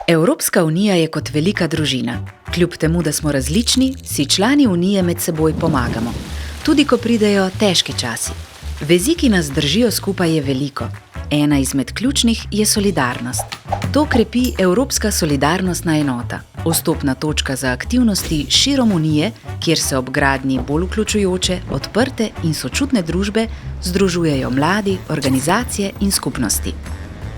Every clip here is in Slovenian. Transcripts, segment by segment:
Evropska unija je kot velika družina. Kljub temu, da smo različni, si člani unije med seboj pomagamo. Tudi ko pridejo težki časi. Vezi, ki nas držijo skupaj, je veliko. Ena izmed ključnih je solidarnost. To krepi Evropska solidarnostna enota, vstopna točka za aktivnosti širom unije, kjer se ob gradnji bolj vključujoče, odprte in sočutne družbe združujejo mladi, organizacije in skupnosti.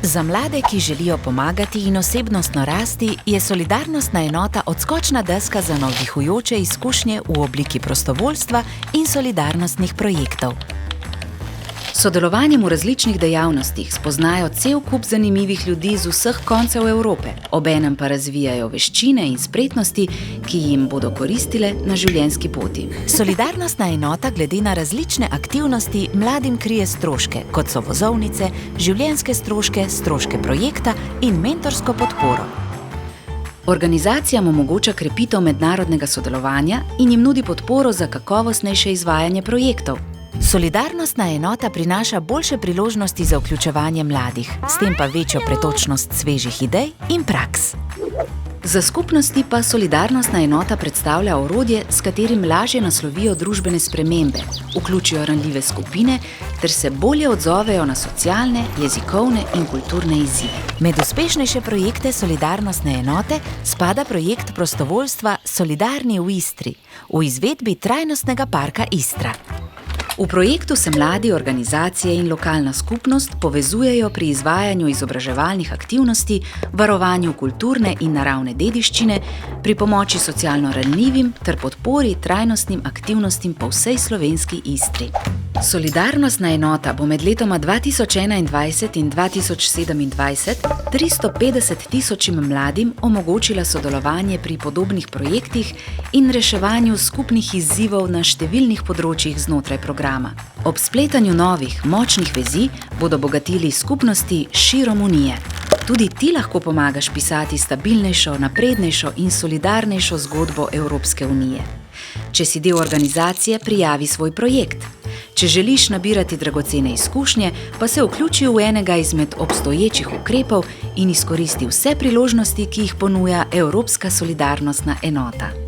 Za mlade, ki želijo pomagati in osebnostno rasti, je solidarnostna enota odskočna deska za navdihujoče izkušnje v obliki prostovoljstva in solidarnostnih projektov. S sodelovanjem v različnih dejavnostih spoznajo cel kup zanimivih ljudi z vseh koncev Evrope, obenem pa razvijajo veščine in spretnosti, ki jim bodo koristile na življenjski poti. Solidarnostna enota glede na različne aktivnosti mladim krije stroške, kot so vozovnice, življenjske stroške, stroške projekta in mentorsko podporo. Organizacijam omogoča krepitev mednarodnega sodelovanja in jim nudi podporo za kakovostnejše izvajanje projektov. Solidarnostna enota prinaša boljše priložnosti za vključevanje mladih, s tem pa večjo pretočnost svežih idej in praks. Za skupnosti pa solidarnostna enota predstavlja orodje, s katerim lažje naslovijo družbene spremembe, vključijo ranljive skupine ter se bolje odzovejo na socialne, jezikovne in kulturne izzive. Med uspešnejše projekte solidarnostne enote spada projekt prostovoljstva Solidarni v Istri, v izvedbi Trajnostnega parka Istra. V projektu se mladi, organizacije in lokalna skupnost povezujejo pri izvajanju izobraževalnih aktivnosti, varovanju kulturne in naravne dediščine, pri pomoči socialno ranljivim ter podpori trajnostnim aktivnostim po vsej slovenski Istri. Solidarnostna enota bo med letoma 2021 in 2027 350 tisočim mladim omogočila sodelovanje pri podobnih projektih in reševanju skupnih izzivov na številnih področjih znotraj programa. Ob spletanju novih, močnih vezi bodo bogatili skupnosti širom unije. Tudi ti lahko pomagaš pisati stabilnejšo, naprednejšo in solidarnejšo zgodbo Evropske unije. Če si del organizacije, prijavi svoj projekt. Če želiš nabirati dragocene izkušnje, pa se vključi v enega izmed obstoječih ukrepov in izkoristi vse priložnosti, ki jih ponuja Evropska solidarnostna enota.